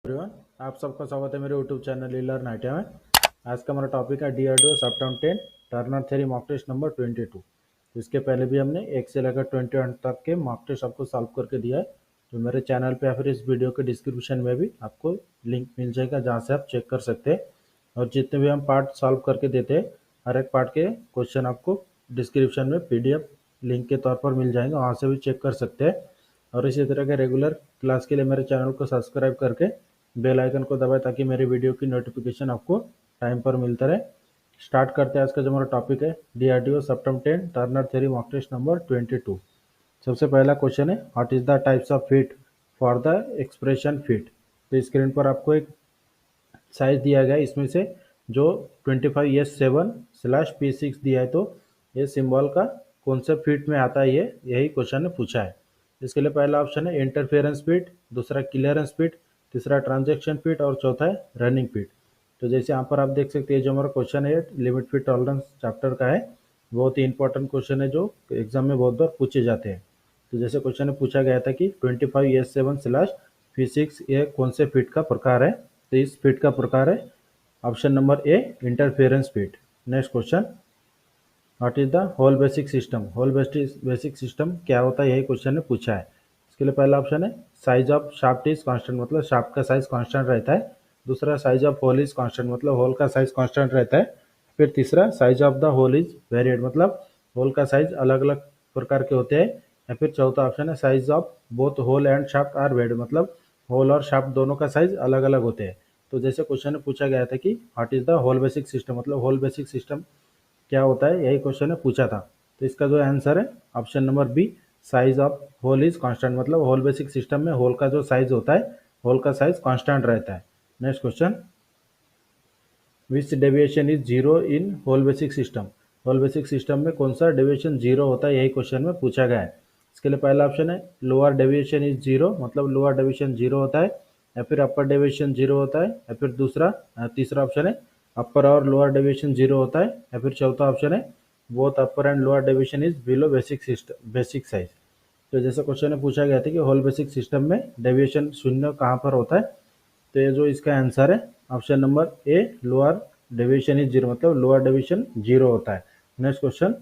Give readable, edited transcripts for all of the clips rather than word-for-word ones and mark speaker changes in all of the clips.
Speaker 1: Everyone, आप सबका स्वागत है मेरे यूट्यूब चैनल लर्न आइडिया में। आज का हमारा टॉपिक है DRDO सप्ताह 10 turner theory mock test number 22। इसके पहले भी हमने 1 से लेकर 21 तक के मॉक टेस्ट आपको सॉल्व करके दिया है। तो मेरे चैनल पे या फिर इस वीडियो के डिस्क्रिप्शन में भी आपको लिंक मिल जाएगा, जहाँ से आप चेक कर सकते हैं। और जितने भी हम पार्ट सॉल्व करके देते हैं, हर एक पार्ट के क्वेश्चन आपको डिस्क्रिप्शन में PDF लिंक के तौर पर मिल जाएंगे, वहाँ से भी चेक कर सकते हैं। और इसी तरह के रेगुलर क्लास के लिए मेरे चैनल को सब्सक्राइब करके बेल आइकन को दबाएं, ताकि मेरे वीडियो की नोटिफिकेशन आपको टाइम पर मिलता रहे। स्टार्ट करते हैं। आज का जो हमारा टॉपिक है DRDO सप्ताह 10 turner theory mock test number 22। सबसे पहला क्वेश्चन है, what is the types of fit for the expression fit. तो स्क्रीन पर आपको एक साइज दिया गया है, इसमें से जो 25S7/P6 दिया है, तो ये सिंबल का कौन से फीट में आता है, ये यही क्वेश्चन ने पूछा है। इसके लिए पहला ऑप्शन है इंटरफेरेंस फीट, दूसरा क्लियरेंस फीट, तीसरा ट्रांजैक्शन फीट और चौथा है रनिंग फीट। तो जैसे यहाँ पर आप देख सकते हैं, जो हमारा क्वेश्चन है लिमिट फिट टॉलरेंस चैप्टर का है, बहुत ही इंपॉर्टेंट क्वेश्चन है जो एग्जाम में बहुत बार पूछे जाते हैं। तो जैसे क्वेश्चन में पूछा गया था कि 25S7/P6 ये कौन से फीट का प्रकार है, तो इस फीट का प्रकार है option number A interference fit. Next question, what is the hole basic system. Whole basic system क्या होता है, यही क्वेश्चन ने पूछा है। इसके लिए पहला ऑप्शन है size of shaft is constant, मतलब शाफ्ट का साइज कांस्टेंट रहता है। दूसरा size of hole is constant, मतलब होल का साइज कांस्टेंट रहता है। फिर तीसरा size of the hole is varied, मतलब होल का साइज अलग अलग प्रकार के होते हैं। या फिर चौथा ऑप्शन है size of both hole and shaft are varied, मतलब होल और शाफ्ट दोनों का साइज अलग अलग होते हैं। तो जैसे क्वेश्चन में पूछा गया था कि what is the hole basic system, मतलब होल बेसिक सिस्टम क्या होता है, यही क्वेश्चन ने पूछा था। तो इसका जो आंसर है option number B, size of hole is constant, मतलब होल बेसिक सिस्टम में होल का जो साइज होता है, होल का साइज कांस्टेंट रहता है। Next question, which deviation is zero in whole basic system. Whole basic system में कौन सा डेविएशन जीरो होता है, यही क्वेश्चन में पूछा गया है। इसके लिए पहला ऑप्शन है लोअर डेविएशन इज जीरो, मतलब लोअर डेविएशन जीरो होता है। या फिर अपर डेविएशन जीरो होता है। या फिर तीसरा ऑप्शन है अपर और लोअर डेविएशन जीरो होता है। या फिर चौथा ऑप्शन है both upper and lower deviation is below basic size. तो जैसे क्वेश्चन में पूछा गया था कि होल बेसिक सिस्टम में डेविएशन शून्य कहाँ पर होता है, तो ये जो इसका आंसर है option number a lower deviation is zero, मतलब लोअर डेविएशन जीरो होता है। Next question,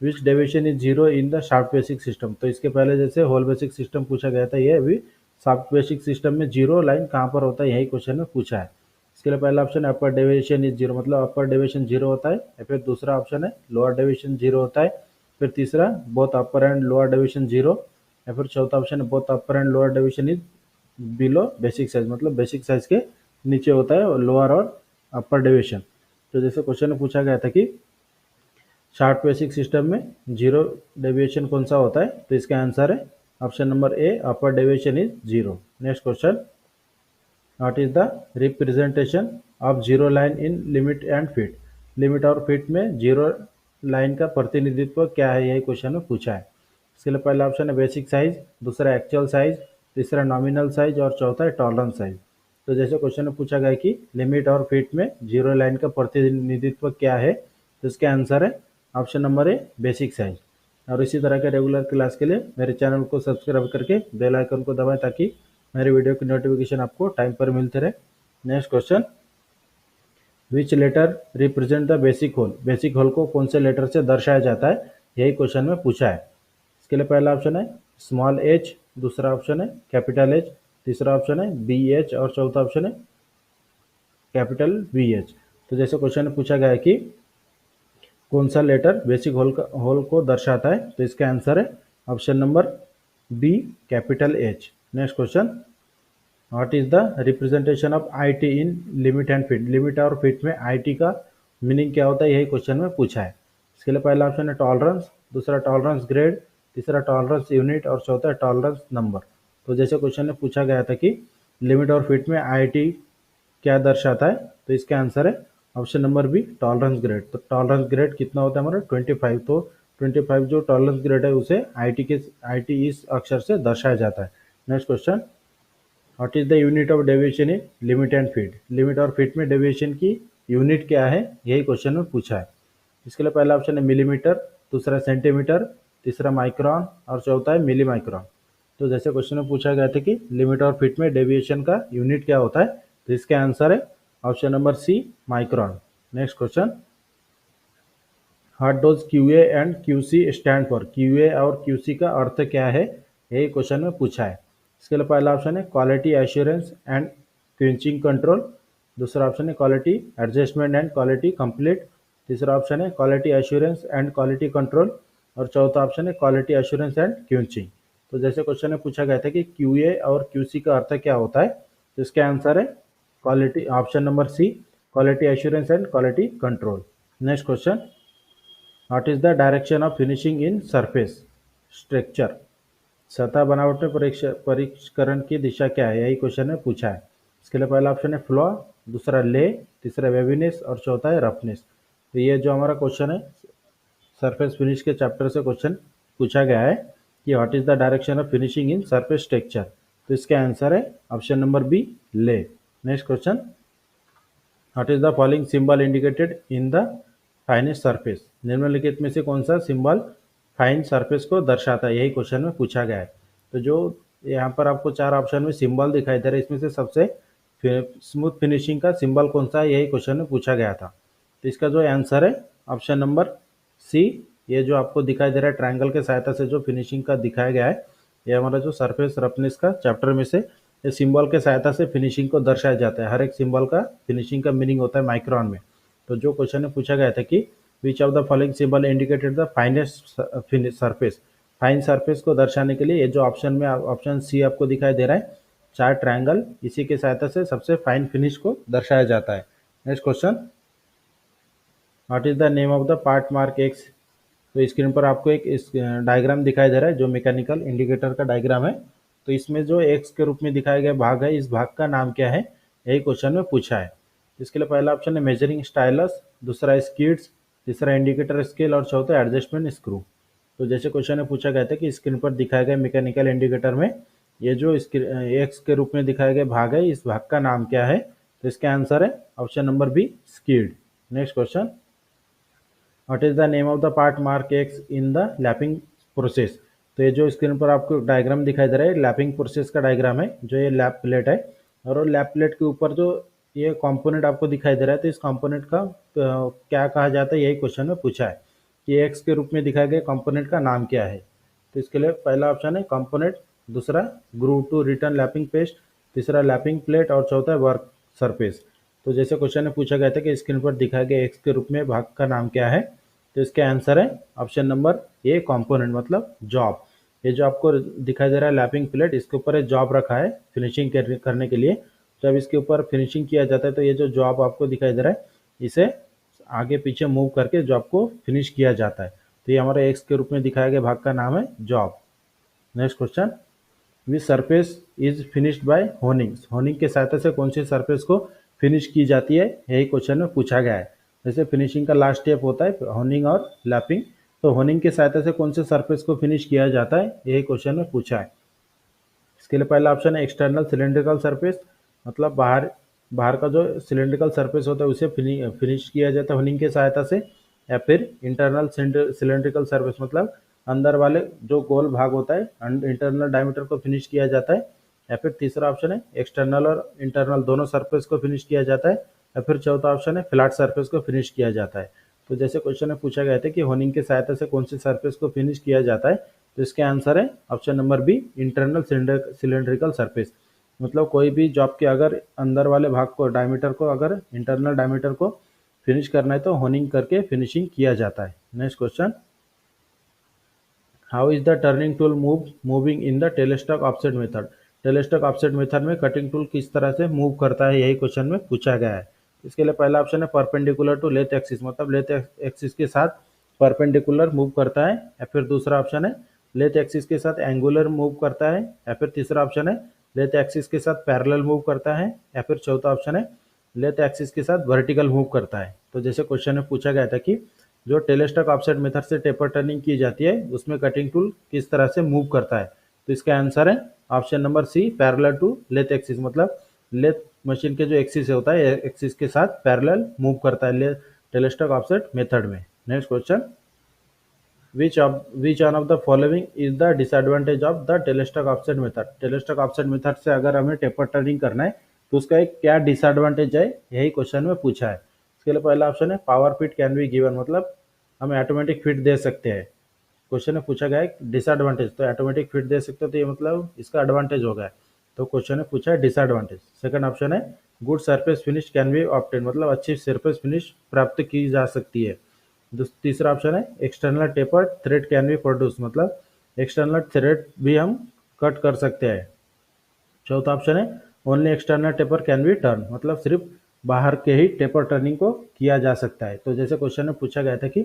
Speaker 1: which deviation is zero in the shaft basic system. तो इसके पहले जैसे होल बेसिक सिस्टम पूछा गया था, ये अभी शाफ्ट बेसिक सिस्टम में जीरो लाइन कहाँ पर होता है, यही क्वेश्चन में पूछा है। इसके लिए पहला ऑप्शन है अपर डेविएशन इज जीरो, मतलब अपर डेविएशन जीरो होता है। या फिर दूसरा ऑप्शन है लोअर डेविएशन जीरो होता है। फिर तीसरा both upper and lower deviation zero. या फिर चौथा ऑप्शन है both upper and lower deviation is below basic size, मतलब बेसिक साइज के नीचे होता है लोअर और अपर डेविएशन। तो जैसे क्वेश्चन में पूछा गया था कि शार्ट बेसिक सिस्टम में जीरो डेविएशन कौन सा होता है, तो इसका आंसर है option number A upper deviation is zero. Next question, what is the representation of zero line in limit and fit. Limit और फिट में जीरो लाइन का प्रतिनिधित्व क्या है, यही क्वेश्चन में पूछा है। इसके लिए पहला ऑप्शन है बेसिक साइज, दूसरा एक्चुअल साइज, तीसरा नॉमिनल साइज और चौथा है टॉलरेंस साइज। तो जैसे क्वेश्चन में पूछा गया कि लिमिट और फिट में जीरो लाइन का प्रतिनिधित्व क्या है, तो इसका आंसर है ऑप्शन नंबर ए बेसिक साइज। और इसी तरह के रेगुलर क्लास के लिए मेरे चैनल को सब्सक्राइब करके बेल आइकन को दबाएं, ताकि मेरे वीडियो की नोटिफिकेशन आपको टाइम पर मिलते रहे। Next question, which letter represent the basic hole. Basic hole को कौन से लेटर से दर्शाया जाता है, यही क्वेश्चन में पूछा है। इसके लिए पहला ऑप्शन है स्मॉल एच, दूसरा ऑप्शन है कैपिटल एच, तीसरा ऑप्शन है BH और चौथा ऑप्शन है कैपिटल VH। तो जैसे क्वेश्चन में पूछा गया है कि कौन सा लेटर बेसिक होल को दर्शाता है, तो इसका आंसर है option number B capital H। Next question, what is the representation of IT in limit and fit. Limit और फिट में IT का मीनिंग क्या होता है, यही क्वेश्चन में पूछा है। इसके लिए पहला ऑप्शन है टॉलरेंस, दूसरा टॉलरेंस ग्रेड, तीसरा टॉलरेंस यूनिट और चौथा टॉलरेंस नंबर। तो जैसे क्वेश्चन में पूछा गया था कि लिमिट और फिट में IT क्या दर्शाता है, तो इसका आंसर है option number B tolerance grade. तो टॉलरेंस ग्रेड कितना होता है हमारा 25। तो 25 जो टॉलरेंस ग्रेड है उसे IT इस अक्षर से दर्शाया जाता है। Next question, what is the unit of deviation in limit and fit. Limit और फिट में डेविएशन की यूनिट क्या है, यही क्वेश्चन में पूछा है। इसके लिए पहला ऑप्शन है मिलीमीटर, दूसरा सेंटीमीटर, तीसरा माइक्रोन और चौथा है मिली माइक्रोन। तो जैसे क्वेश्चन में पूछा गया था कि लिमिट और फीट में डेविएशन का यूनिट क्या होता है, तो इसका आंसर है option number C, micron. Next question, what does QA and QC stand for? QA और क्यूसी का अर्थ क्या है, यही क्वेश्चन में पूछा है। इसके लिए पहला ऑप्शन है quality assurance and quenching control, दूसरा ऑप्शन है quality adjustment and quality complete, तीसरा ऑप्शन है quality assurance and quality control, और चौथा ऑप्शन है क्वालिटी एश्योरेंस एंड क्विंचिंग। तो जैसे क्वेश्चन में पूछा गया था कि क्यूए और क्यूसी का अर्थ क्या होता है, तो इसका आंसर है quality, option number C, quality assurance and quality control. Next question, what is the direction of finishing in surface structure? सतह बनावट में परिष्करण की दिशा क्या है, यही क्वेश्चन में पूछा है। इसके लिए पहला ऑप्शन है फ्लो, दूसरा ले, तीसरा वेविनेस और चौथा है रफनेस। तो ये जो हमारा क्वेश्चन है सरफेस फिनिश के चैप्टर से क्वेश्चन पूछा गया है कि what is the direction of finishing in surface structure, तो इसका आंसर है ऑप्शन नंबर बी, ले। Next question, what is the following symbol indicated in the finest surface? निम्नलिखित में से कौन सा सिंबल फाइन सरफेस को दर्शाता है, यही क्वेश्चन में पूछा गया है। तो जो यहाँ पर आपको चार ऑप्शन में सिंबल दिखाई दे रहा है, इसमें से सबसे स्मूथ फिनिशिंग का सिंबल कौन सा है, यही क्वेश्चन में पूछा गया था। तो इसका जो आंसर है ऑप्शन नंबर सी, ये जो आपको दिखाई दे रहा है ट्रायंगल के सहायता से जो फिनिशिंग का दिखाया गया है, ये हमारा जो सरफेस रफनेस का चैप्टर में से ये सिंबल के सहायता से फिनिशिंग को दर्शाया जाता है। हर एक सिंबल का फिनिशिंग का मीनिंग होता है माइक्रोन में। तो जो क्वेश्चन में पूछा गया था कि which of the following symbol indicated the finest surface, fine surface को दर्शाने के लिए ये जो ऑप्शन में ऑप्शन सी आपको दिखाई दे रहा है, चार ट्रायंगल, इसी के सहायता से सबसे फाइन फिनिश को दर्शाया जाता है। Next question, what is the name of the part mark x? तो स्क्रीन पर आपको एक इस डायग्राम दिखाई दे रहा है जो मैकेनिकल इंडिकेटर का डायग्राम है। तो इसमें जो एक्स के रूप में दिखाया गया भाग है, इस भाग का नाम क्या है, यही क्वेश्चन में पूछा है। इसके लिए पहला ऑप्शन है मेजरिंग स्टाइलस, दूसरा स्किड्स, तीसरा इंडिकेटर स्केल और चौथा एडजस्टमेंट स्क्रू। तो जैसे क्वेश्चन में पूछा गया था कि स्क्रीन पर दिखाए गए मैकेनिकल इंडिकेटर में ये जो एक्स के रूप में दिखाया गया भाग है, इस भाग का नाम क्या है, तो इसका आंसर है option number B, skid. Next question, what is the name of the part mark X in the lapping process? तो ये जो स्क्रीन पर आपको डायग्राम दिखाई दे रहा है, लैपिंग प्रोसेस का डायग्राम है। जो ये लैप प्लेट है और लैप प्लेट के ऊपर जो ये कंपोनेंट आपको दिखाई दे रहा है, तो इस कंपोनेंट का क्या कहा जाता है, यही क्वेश्चन में पूछा है कि एक्स के रूप में दिखाए गए कंपोनेंट का नाम क्या है। तो इसके लिए पहला ऑप्शन है कंपोनेंट, दूसरा groove to return lapping paste, तीसरा लैपिंग प्लेट और चौथा वर्क सरफेस। तो जैसे क्वेश्चन में पूछा गया था कि स्क्रीन पर दिखाए गए एक्स के रूप में भाग का नाम क्या है, तो इसका आंसर है ऑप्शन नंबर ए, कंपोनेंट मतलब जॉब। ये जो आपको दिखाई दे रहा है लैपिंग प्लेट, इसके ऊपर एक जॉब रखा है फिनिशिंग करने के लिए। जब इसके ऊपर फिनिशिंग किया जाता है तो ये जो जॉब आपको दिखाई दे रहा है, इसे आगे पीछे मूव करके जॉब को फिनिश किया जाता है। तो ये हमारे एक्स के रूप में दिखाया गया भाग का नाम है job. Next question, which surface is finished by honing? Honing के सहायता से कौन सी सरफेस को फिनिश की जाती है, यही क्वेश्चन में पूछा गया है। जैसे फिनिशिंग का लास्ट स्टेप होता है होनिंग और लैपिंग, तो होनिंग के सहायता से कौन से सरफेस को फिनिश किया जाता है, यही क्वेश्चन में पूछा है। इसके लिए पहला ऑप्शन है एक्सटर्नल सिलेंड्रिकल सरफेस, मतलब बाहर बाहर का जो सिलेंड्रिकल सरफेस होता है उसे फिनिश किया जाता है होनिंग के सहायता से, या फिर इंटरनल सिलेंड्रिकल सरफेस मतलब अंदर वाले जो गोल भाग होता है इंटरनल डायमीटर को फिनिश किया जाता है, या फिर तीसरा ऑप्शन है एक्सटर्नल और इंटरनल दोनों सरफेस को फिनिश किया जाता है, या फिर चौथा ऑप्शन है फ्लैट सरफेस को फिनिश किया जाता है। तो जैसे क्वेश्चन में पूछा गया था कि होनिंग की सहायता से कौन सी सरफेस को फिनिश किया जाता है, तो इसका आंसर है option number B, internal cylindrical surface. मतलब कोई भी जॉब के अगर अंदर वाले भाग को डायमीटर को अगर इंटरनल डायमीटर को फिनिश करना है तो होनिंग करके फिनिशिंग किया जाता है। Next question, how is the turning tool moving in the tailstock offset method? Tailstock offset method में कटिंग टूल किस तरह से मूव करता है, यही क्वेश्चन में पूछा गया है। इसके लिए पहला ऑप्शन है परपेंडिकुलर टू लेथ एक्सिस, मतलब लेथ एक्सिस के साथ परपेंडिकुलर मूव करता है, या फिर दूसरा ऑप्शन है लेथ एक्सिस के साथ एंगुलर मूव करता है, या फिर तीसरा ऑप्शन है लेथ एक्सिस के साथ पैरेलल मूव करता है, या फिर चौथा ऑप्शन है लेथ एक्सिस के साथ वर्टिकल मूव करता है। तो जैसे क्वेश्चन में पूछा गया था कि जो टेलेस्टॉक ऑफसेट मेथड से टेपर टर्निंग की जाती है उसमें कटिंग टूल किस तरह से मूव करता है, तो इसका आंसर है option number C, parallel to lathe axis, मतलब लेथ मशीन के जो एक्सिस होता है एक्सिस के साथ पैरेलल मूव करता है टेलेस्टॉक ऑफसेट मेथड में। Next question, which one of the following is the disadvantage of the tailstock offset method. Tailstock offset method से अगर हमें टेपर टर्निंग करना है तो उसका एक क्या डिसएडवांटेज है, यही क्वेश्चन में पूछा है। इसके लिए पहला ऑप्शन है power fit can be given, मतलब हम ऑटोमेटिक फिट दे सकते हैं। क्वेश्चन में पूछा गया है डिसएडवांटेज, तो ऑटोमेटिक फिट दे सकते हो तो ये मतलब इसका एडवांटेज होगा, तो क्वेश्चन में पूछा है डिसएडवांटेज। सेकंड ऑप्शन है good surface finish can be obtain, मतलब अच्छी सरफेस फिनिश प्राप्त की जा सकती है। तीसरा ऑप्शन है external taper thread can be produce, मतलब एक्सटर्नल थ्रेड भी हम कट कर सकते हैं। चौथा ऑप्शन है only external taper can be turn, मतलब सिर्फ बाहर के ही टेपर टर्निंग को किया जा सकता है। तो जैसे क्वेश्चन में पूछा गया था कि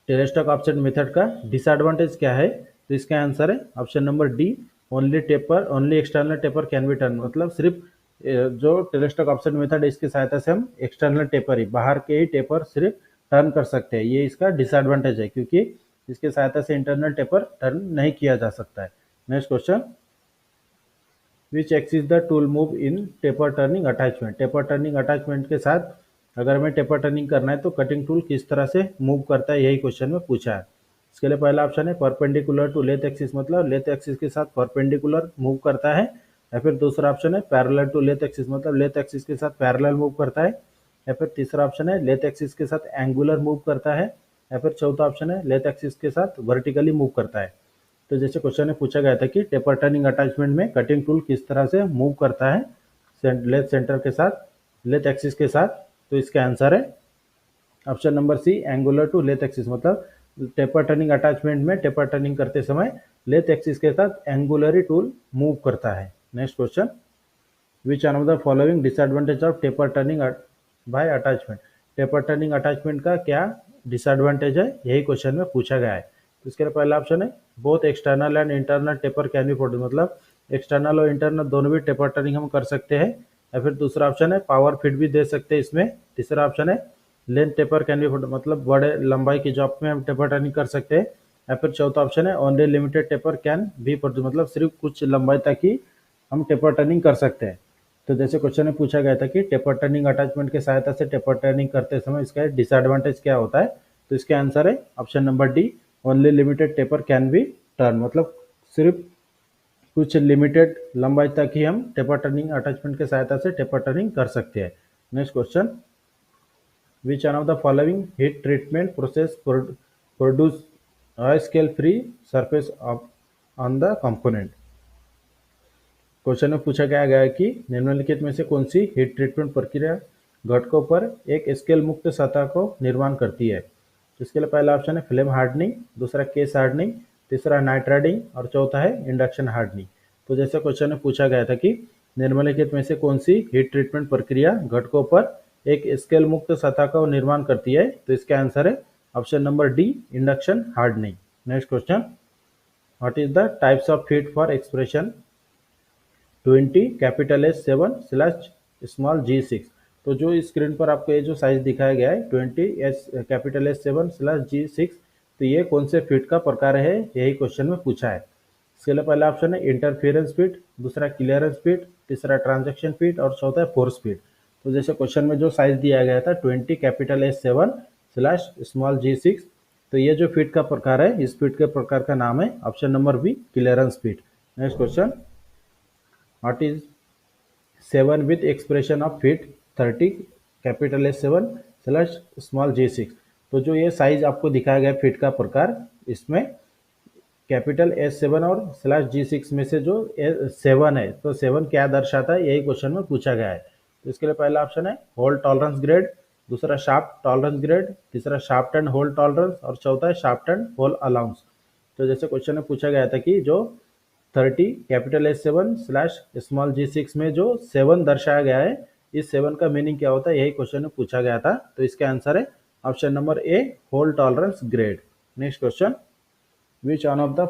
Speaker 1: टेलेस्टॉक ऑफसेट मेथड का डिसएडवांटेज क्या है, तो इसका आंसर है option number D, only external taper can be turn, मतलब सिर्फ जो टेलेस्टॉक ऑफसेट मेथड है इसकी सहायता से हम एक्सटर्नल टेपर ही, बाहर के ही टेपर सिर्फ टर्न कर सकते हैं, ये इसका डिसएडवांटेज है क्योंकि इसके सहायता से इंटरनल टेपर टर्न नहीं किया जा सकता है। Next question, which axis the tool move in taper turning attachment. Taper turning attachment के साथ अगर हमें टेपर टर्निंग करना है तो कटिंग टूल किस तरह से मूव करता है, यही क्वेश्चन में पूछा है। इसके लिए पहला ऑप्शन है परपेंडिकुलर टू लेथ एक्सिस, मतलब लेथ एक्सिस के साथ परपेंडिकुलर मूव करता है। या फिर दूसरा ऑप्शन है पैरेलल टू लेथ एक्सिस, मतलब लेथ एक्सिस के साथ पैरेलल मूव करता है। या फिर तीसरा ऑप्शन है लेथ एक्सिस के साथ एंगुलर मूव करता है। या फिर चौथा ऑप्शन है लेथ एक्सिस के साथ वर्टिकली मूव करता है। तो जैसे क्वेश्चन में पूछा गया था कि टेपर टर्निंग अटैचमेंट में कटिंग टूल किस तरह से मूव करता है लेथ सेंटर के साथ, लेथ एक्सिस के साथ, तो इसका आंसर है option number C, angular to lathe axis, मतलब टेपर टर्निंग अटैचमेंट में टेपर टर्निंग करते समय लेथ एक्सिस के साथ एंगुलरी टूल मूव करता है। Next question, which one of the following disadvantage of taper turning by attachment. Taper turning attachment का क्या डिसएडवांटेज है, यही क्वेश्चन में पूछा गया है। तो इसके लिए पहला ऑप्शन है both external and internal taper can be produce, मतलब एक्सटर्नल और इंटरनल दोनों भी टेपर टर्निंग हम कर सकते हैं। या फिर दूसरा ऑप्शन है पावर फिट भी दे सकते हैं इसमें। तीसरा ऑप्शन है length taper can be produce, मतलब बड़े लंबाई की जॉब में हम टेपर टर्निंग कर सकते हैं। या फिर चौथा ऑप्शन है only limited taper can be produce, मतलब सिर्फ कुछ लंबाई तक ही हम टेपर टर्निंग कर सकते हैं। तो जैसे क्वेश्चन में पूछा गया था कि टेपर टर्निंग अटैचमेंट की सहायता से टेपर टर्निंग करते समय इसका डिसएडवांटेज क्या होता है, तो इसका आंसर है option number D, only limited taper can be turn, मतलब सिर्फ कुछ लिमिटेड लंबाई तक ही हम टेपर टर्निंग अटैचमेंट की सहायता से टेपर टर्निंग कर सकते हैं। Next question, which one of the following heat treatment process produce scale free surface on the component. Question में पूछा गया है कि निम्नलिखित में से कौन सी हीट ट्रीटमेंट प्रक्रिया घटकों पर एक स्केल मुक्त सतह को निर्माण करती है। इसके लिए पहला ऑप्शन है फ्लेम हार्डनिंग, दूसरा केस हार्डनिंग, तीसरा नाइट राइडिंग और चौथा है इंडक्शन हार्डनिंग। तो जैसे क्वेश्चन में पूछा गया था कि निम्नलिखित में से कौन सी हीट ट्रीटमेंट प्रक्रिया घटकों पर एक स्केल मुक्त सतह का निर्माण करती है, तो इसका आंसर है option number D, induction hardening. Next question, what is the types of heat for expression 20 capital S7/G6। तो जो स्क्रीन पर आपको ये जो साइज दिखाया गया है 20 कैपिटल S7/G6, तो ये कौन से फीट का प्रकार है, यही क्वेश्चन में पूछा है। इसके लिए पहला ऑप्शन है इंटरफेरेंस फीट, दूसरा क्लियरेंस फीट, तीसरा ट्रांजैक्शन फीट और चौथा है फोर्स फीट। तो जैसे क्वेश्चन में जो साइज दिया गया था 20 कैपिटल S7/G6, तो ये जो फीट का प्रकार है इस फीट के प्रकार का नाम है option number B, clearance fit. Next question, what is 7 with expression of feet 30 capital S7/G6। तो जो ये साइज आपको दिखाया गया फीट का प्रकार, इसमें कैपिटल S7 और /G6 में से जो 7 है, तो 7 क्या दर्शाता है, यही क्वेश्चन में पूछा गया है। तो इसके लिए पहला ऑप्शन है होल टॉलरेंस ग्रेड, दूसरा शाफ्ट टॉलरेंस ग्रेड, तीसरा शाफ्ट एंड होल टॉलरेंस और चौथा है शाफ्ट एंड होल अलाउंस। तो जैसे क्वेश्चन में पूछा गया था कि जो 30 कैपिटल S7/G6 में जो 7 दर्शाया गया है, इस 7 का मीनिंग क्या होता है, यही क्वेश्चन में पूछा गया था। तो इसका आंसर है option number A, hole tolerance grade. Next question, which one of the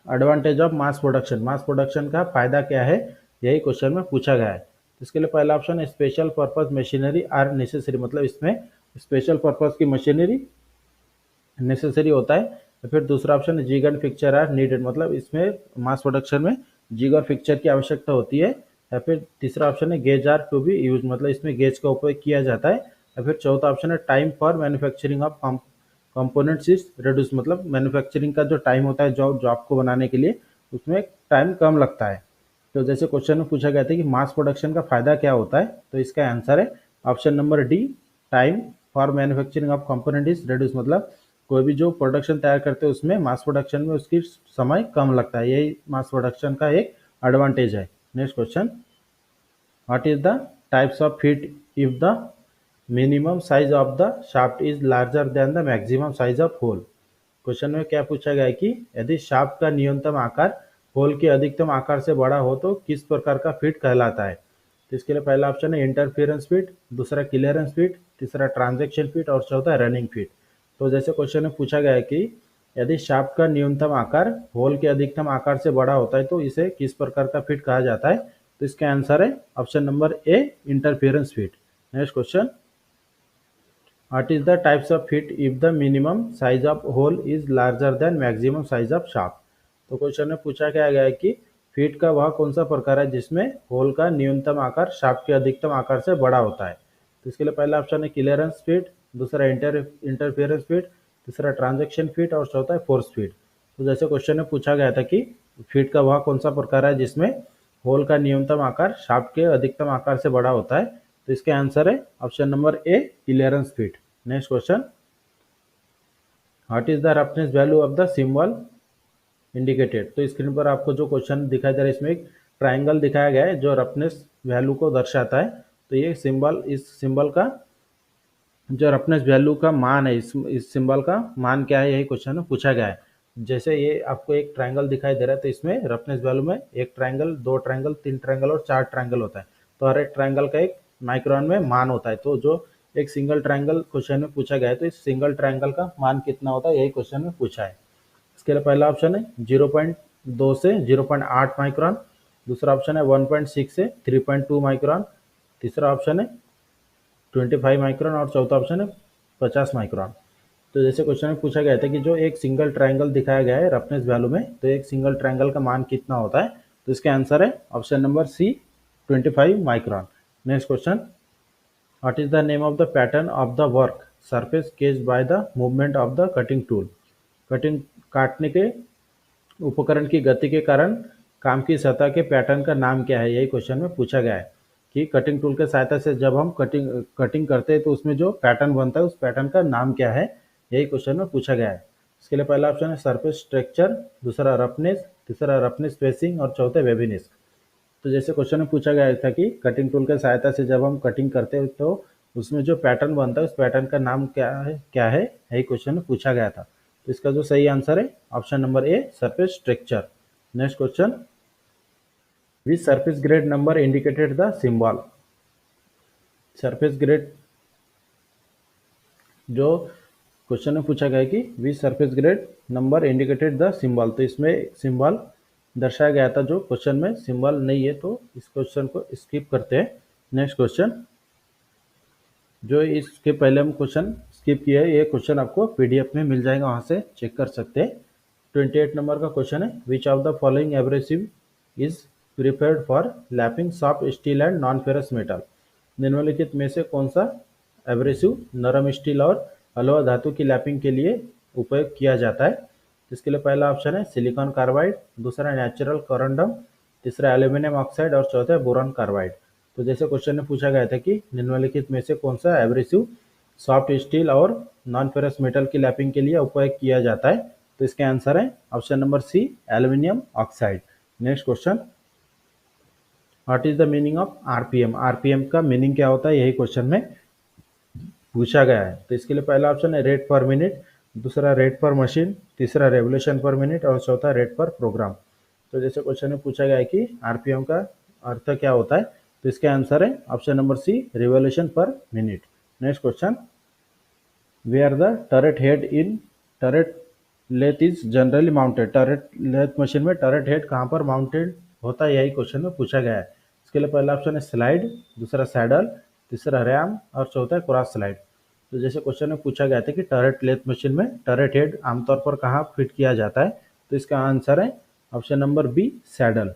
Speaker 1: advantage of mass production, mass production का फायदा क्या है, यही क्वेश्चन में पूछा गया है। इसके लिए पहला ऑप्शन है special purpose machinery are necessary, मतलब इसमें स्पेशल पर्पज की मशीनरी नेसेसरी होता है। या फिर दूसरा ऑप्शन है jig and fixture are needed, मतलब इसमें मास प्रोडक्शन में जिग और फिक्चर की आवश्यकता होती है। या फिर तीसरा ऑप्शन है gauge are to be use, मतलब इसमें गेज का उपयोग किया जाता है। या फिर चौथा ऑप्शन है time for manufacturing of components is reduce, मतलब मैन्युफैक्चरिंग का जो टाइम होता है जॉब को बनाने के लिए, उसमें टाइम कम लगता है। तो जैसे क्वेश्चन में पूछा गया था कि मास प्रोडक्शन का फायदा क्या होता है, तो इसका आंसर है option number D, time for manufacturing of component is reduce, मतलब कोई भी जो प्रोडक्शन तैयार करते हैं उसमें मास प्रोडक्शन में उसकी समय कम लगता है, यही मास प्रोडक्शन का एक एडवांटेज है। Next question, what is the types of fit if the minimum size of the shaft is larger than the maximum size of hole. Question में क्या पूछा गया है कि यदि शाफ्ट का न्यूनतम आकार होल के अधिकतम आकार से बड़ा हो तो किस प्रकार का फिट कहलाता है। तो इसके लिए पहला ऑप्शन है इंटरफेरेंस फिट, दूसरा क्लियरेंस फिट, तीसरा ट्रांजैक्शन फिट और चौथा रनिंग फिट। तो जैसे क्वेश्चन में पूछा गया है कि यदि शाफ्ट का न्यूनतम आकार होल के अधिकतम आकार से बड़ा होता है तो इसे किस प्रकार का फिट कहा जाता है, तो इसका आंसर है option number A, interference fit. Next question, what is the types of fit if the minimum size of hole is larger than maximum size of shaft। तो क्वेश्चन में पूछा गया है कि फिट का वह कौन सा प्रकार है जिसमें होल का न्यूनतम आकार शाफ्ट के अधिकतम आकार से बड़ा होता है। तो इसके लिए पहला ऑप्शन है क्लियरेंस फिट, दूसरा इंटरफेरेंस फिट, तीसरा ट्रांजैक्शन फिट और चौथा है फोर्स फिट। तो जैसे क्वेश्चन में पूछा गया था कि फिट का वह कौन सा प्रकार है जिसमें होल का न्यूनतम आकार शाफ्ट के अधिकतम आकार से बड़ा होता है, तो इसका आंसर है option number A, clearance fit. Next question, what is the roughness value of the symbol indicated. तो स्क्रीन पर आपको जो क्वेश्चन दिखाई दे रहा है इसमें एक ट्राइंगल दिखाया गया है जो रफनेस वैल्यू को दर्शाता है। तो ये सिंबल, इस सिंबल का जो रफनेस वैल्यू का मान है, इस सिंबल का मान क्या है, यही क्वेश्चन में पूछा गया है। जैसे ये आपको एक ट्राइंगल दिखाई दे रहा है तो इसमें रफनेस वैल्यू में एक ट्राइंगल, दो ट्राइंगल, तीन ट्राइंगल और चार ट्राइंगल होता है। तो हर एक ट्राइंगल का एक माइक्रोन में मान होता है। तो जो एक सिंगल ट्राइंगल क्वेश्चन में पूछा गया है तो इस सिंगल ट्राइंगल का मान कितना होता है, यही क्वेश्चन में पूछा है। इसके लिए पहला ऑप्शन है 0.2 से 0.8 माइक्रोन, दूसरा ऑप्शन है 1.6 से 3.2 माइक्रोन, तीसरा ऑप्शन है 25 माइक्रोन और चौथा ऑप्शन है 50 माइक्रोन। तो जैसे क्वेश्चन में पूछा गया था कि जो एक सिंगल ट्राइंगल दिखाया गया है रफनेस वैल्यू में, तो एक सिंगल ट्राइंगल का मान कितना होता है, तो इसका आंसर है option number C, 25 micron. Next question, what is the name of the pattern of the work surface caused by the movement of the cutting tool. Cutting, काटने के उपकरण की गति के कारण काम की सतह के पैटर्न का नाम क्या है, यही क्वेश्चन में पूछा गया है कि कटिंग टूल के सहायता से जब हम कटिंग करते हैं तो उसमें जो पैटर्न बनता है उस पैटर्न का नाम क्या है, यही क्वेश्चन में पूछा गया है। इसके लिए पहला ऑप्शन है सरफेस स्ट्रक्चर, दूसरा रफनेस, तीसरा रफनेस स्पेसिंग और चौथा वेवीनेस। तो जैसे क्वेश्चन में पूछा गया था कि कटिंग टूल के सहायता से जब हम कटिंग करते हैं तो उसमें जो पैटर्न बनता है उस पैटर्न का नाम क्या है, यही क्वेश्चन में पूछा गया था। तो इसका जो सही आंसर है option number A, surface structure. Next question, which surface grade number indicated the symbol. Surface grade, जो क्वेश्चन में पूछा गया है कि which surface grade number indicated the symbol, तो इसमें सिंबल दर्शाया गया था, जो क्वेश्चन में सिंबल नहीं है तो इस क्वेश्चन को स्किप करते हैं। नेक्स्ट क्वेश्चन, जो इसके पहले हम क्वेश्चन स्किप किया है ये क्वेश्चन आपको पीडीएफ में मिल जाएगा, वहां से चेक कर सकते हैं। 28 नंबर का क्वेश्चन है, which of the following abrasive is prepared for lapping soft steel and non ferrous metal. निम्नलिखित में से कौन सा एब्रेसिव नरम स्टील और अलोहा धातु की लैपिंग के लिए उपयोग किया जाता है। इसके लिए पहला ऑप्शन है सिलिकॉन कार्बाइड, दूसरा नेचुरल कोरंडम, तीसरा एल्यूमिनियम ऑक्साइड और चौथा बोरॉन कार्बाइड। तो जैसे क्वेश्चन में पूछा गया था कि निम्नलिखित में से कौन सा एब्रेसिव सॉफ्ट स्टील और नॉन फेरस मेटल की लैपिंग के लिए उपयोग किया जाता है, तो इसका आंसर है option number C, aluminium oxide. Next question, what is the meaning of RPM. RPM का मीनिंग क्या होता है, यही क्वेश्चन में पूछा गया है। तो इसके लिए पहला ऑप्शन है रेट पर मिनट, दूसरा रेट पर मशीन, तीसरा रेवोल्यूशन पर मिनट और चौथा रेट पर प्रोग्राम। तो जैसे क्वेश्चन में पूछा गया है कि आरपीएम का अर्थ क्या होता है, तो इसका आंसर है option number C, revolution per minute. Next question, where the turret head in turret lathe is generally mounted. Turret lathe machine में टर्रेट हेड कहाँ पर माउंटेड होता है, यही क्वेश्चन में पूछा गया है। इसके लिए पहला ऑप्शन है स्लाइड, दूसरा सैडल, तीसरा रैम और चौथा क्रॉस स्लाइड। तो जैसे क्वेश्चन में पूछा गया था कि टर्रेट लेथ मशीन में टर्रेट हेड आमतौर पर कहाँ फिट किया जाता है, तो इसका आंसर है ऑप्शन नंबर बी, सैडल।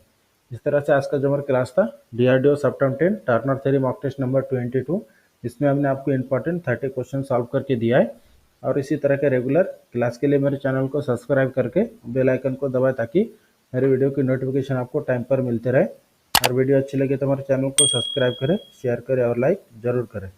Speaker 1: इस तरह से आज का जो हमारा क्लास था DRDO September 10 turner theory mock test number 22, इसमें हमने आपको इंपॉर्टेंट 30 क्वेश्चन सॉल्व करके दिया है। और इसी तरह के रेगुलर क्लास के लिए मेरे चैनल को सब्सक्राइब करके बेल आइकन को दबाएं ताकि मेरे वीडियो की नोटिफिकेशन आपको टाइम पर मिलते रहे। और वीडियो अच्छी लगे तो हमारे चैनल को सब्सक्राइब करें, शेयर करें और लाइक ज़रूर करें।